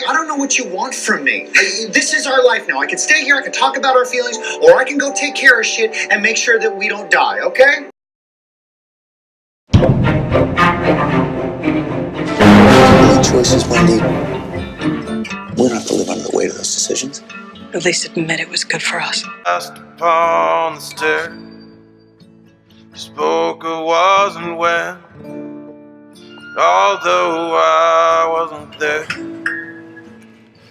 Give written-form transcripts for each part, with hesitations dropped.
I don't know what you want from me. This is our life now. I can stay here, I can talk about our feelings, or I can go take care of shit and make sure that we don't die, okay? Make choices, Wendy. We don't have to live under the weight of those decisions. At least admit it was good for us. Asked upon the stair, spoke of wasn't when, although I wasn't there.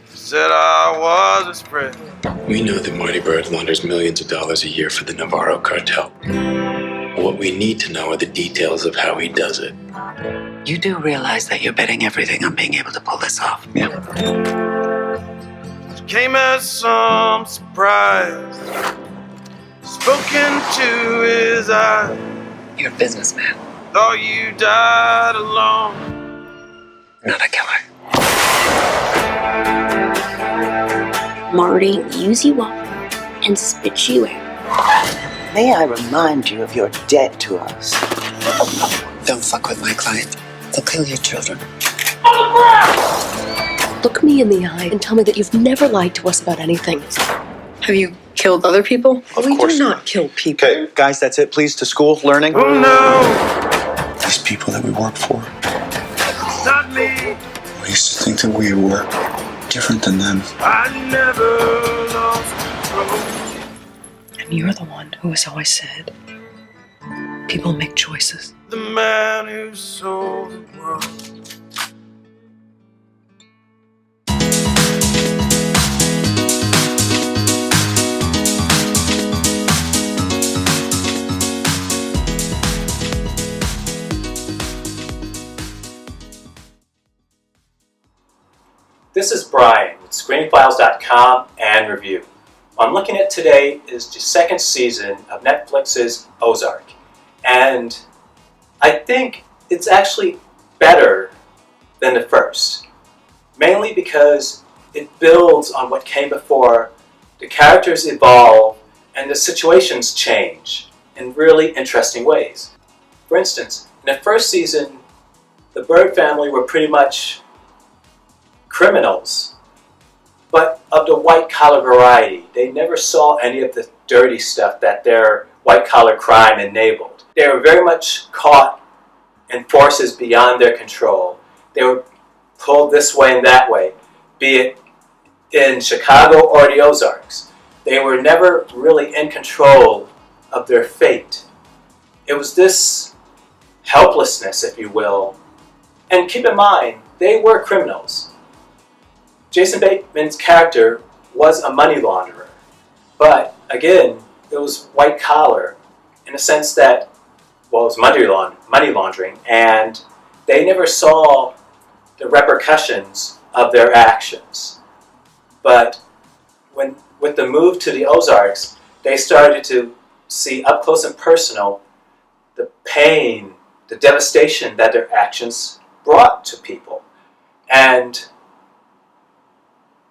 Said I was a spread. We know that Marty Bird launders millions of dollars a year for the Navarro cartel. What we need to know are the details of how he does it. You do realize that you're betting everything on being able to pull this off. Yeah. It came as some surprise, spoken to his eyes. You're a businessman, Thought you died alone. not a killer. Marty use you up and spit you out. May I remind you of your debt to us? Don't fuck with my client. They'll kill your children. Look me in the eye and tell me that you've never lied to us about anything. Have you killed other people? Of course do not kill people. Okay, guys, that's it. Please, to school, learning. Oh no, These people that we work for, not me. we used to think that we were different than them. I never lost control. And you're the one who has always said, people make choices. The man who sold the world. This is Brian with ScreenFiles.com and Review. What I'm looking at today is the second season of Netflix's Ozark. And I think it's actually better than the first. Mainly because it builds on what came before, the characters evolve, and the situations change in really interesting ways. For instance, in the first season, the Bird family were pretty much criminals, but of the white-collar variety. They never saw any of the dirty stuff that their white-collar crime enabled. They were very much caught in forces beyond their control. They were pulled this way and that way, be it in Chicago or the Ozarks. They were never really in control of their fate. It was this helplessness, if you will. And keep in mind, they were criminals. Jason Bateman's character was a money launderer, but again, it was white collar in the sense that, well, it was money laundering, and they never saw the repercussions of their actions. But with the move to the Ozarks, they started to see up close and personal the pain, the devastation that their actions brought to people. And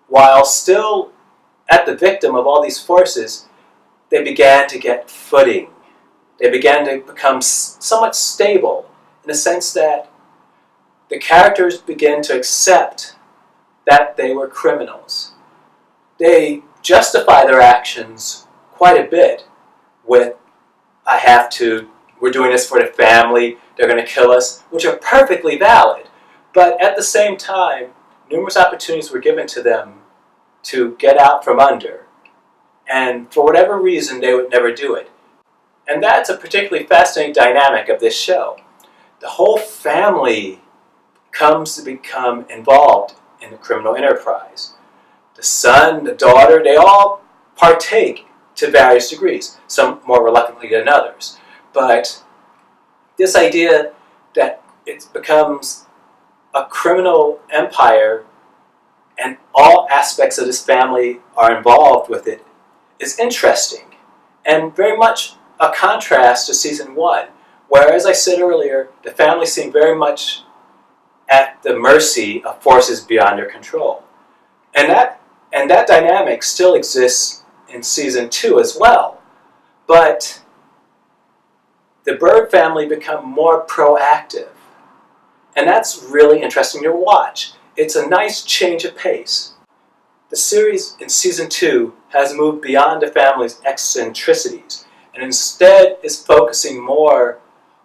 while still at the victim of all these forces, they began to get footing. They began to become somewhat stable in the sense that the characters began to accept that they were criminals. They justify their actions quite a bit with, we're doing this for the family, they're going to kill us, which are perfectly valid. But at the same time, numerous opportunities were given to them to get out from under. And for whatever reason, they would never do it. And that's a particularly fascinating dynamic of this show. The whole family comes to become involved in the criminal enterprise. The son, the daughter, they all partake to various degrees, some more reluctantly than others. But this idea that it becomes a criminal empire and all aspects of this family are involved with it is interesting and very much a contrast to season 1, where, as I said earlier, the family seemed very much at the mercy of forces beyond their control. And that dynamic still exists in season 2 as well. But the Bird family become more proactive. And that's really interesting to watch. it's a nice change of pace. The series in season 2 has moved beyond the family's eccentricities and instead is focusing more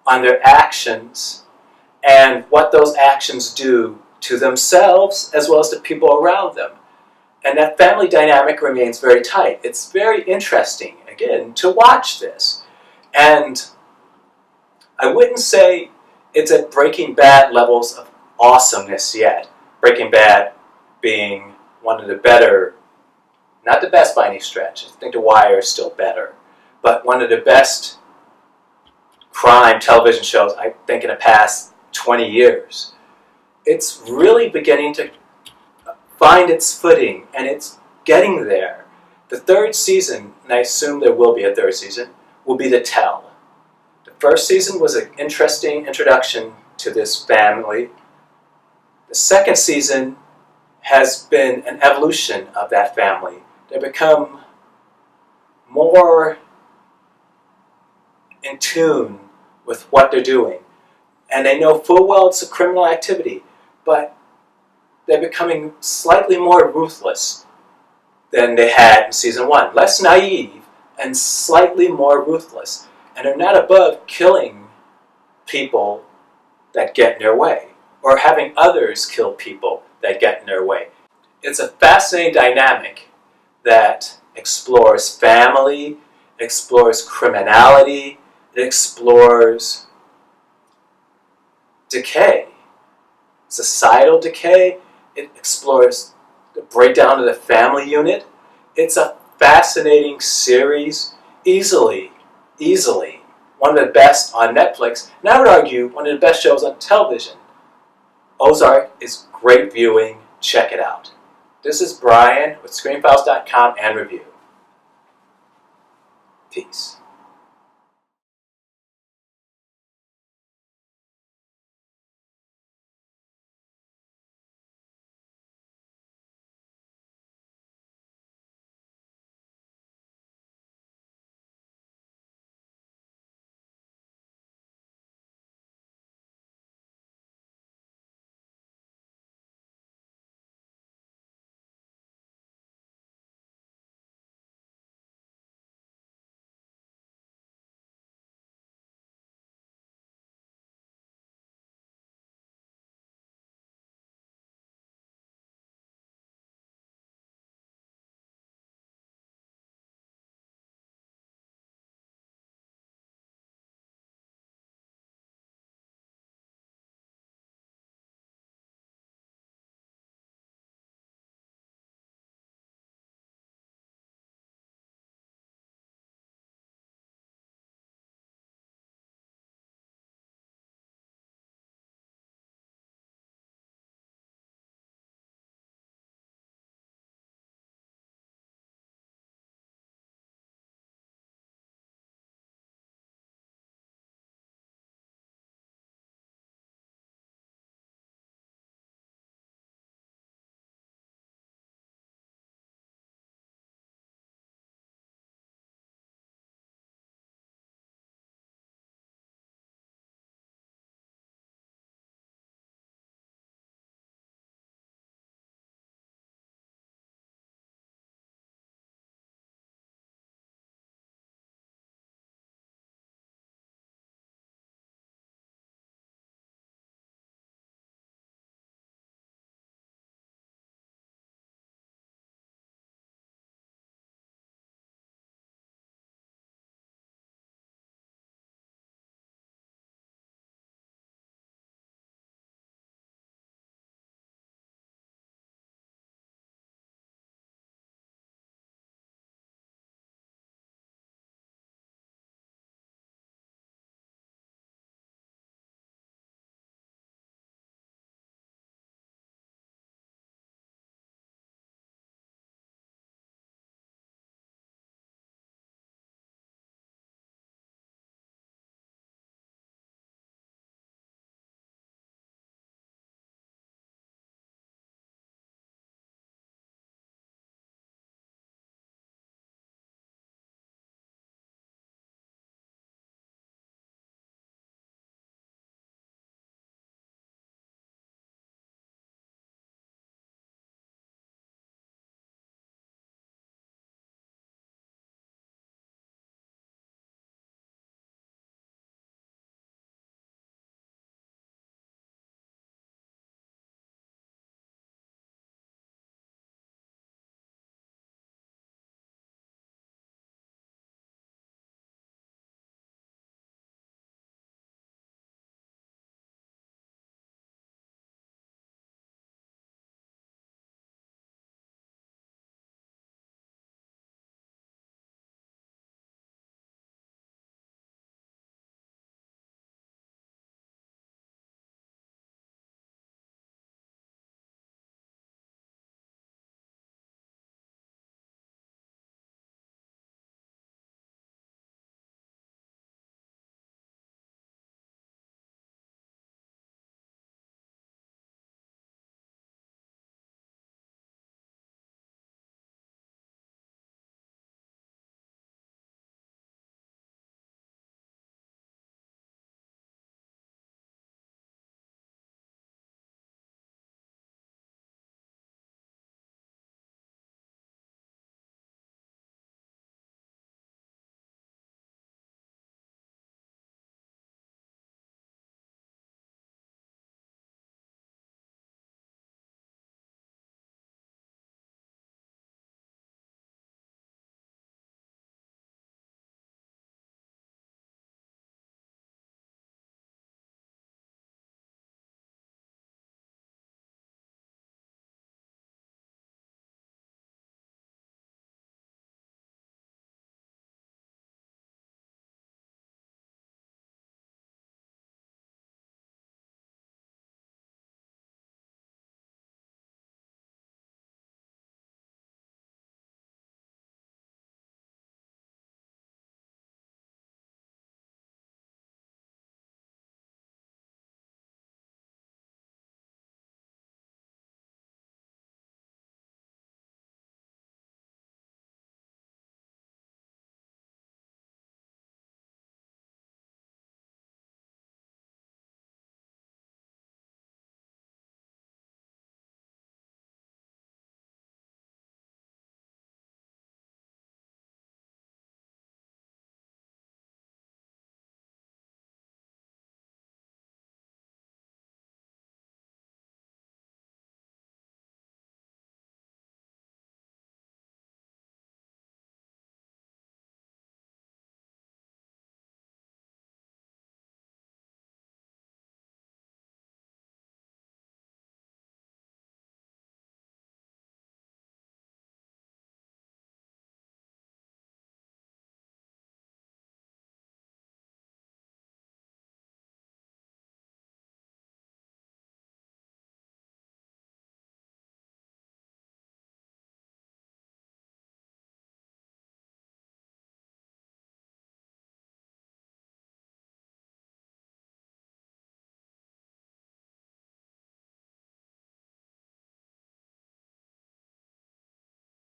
on their actions and what those actions do to themselves as well as the people around them. And that family dynamic remains very tight. It's very interesting, again, to watch this. And I wouldn't say it's at Breaking Bad levels of awesomeness yet. Breaking Bad being one of the better, not the best by any stretch. I think The Wire is still better, but one of the best crime television shows, I think, in the past 20 years. It's really beginning to find its footing, and it's getting there. The third season, and I assume there will be a third season, will be the tell. The first season was an interesting introduction to this family. The second season has been an evolution of that family. They become more in tune with what they're doing. And they know full well it's a criminal activity, but they're becoming slightly more ruthless than they had in season 1. Less naive and slightly more ruthless. And they're not above killing people that get in their way, or having others kill people that get in their way. It's a fascinating dynamic that explores family, explores criminality, it explores decay, societal decay. It explores the breakdown of the family unit. It's a fascinating series, easily one of the best on Netflix, and I would argue one of the best shows on television. Ozark is great viewing. Check it out. This is Brian with ScreenFiles.com and Review. Peace.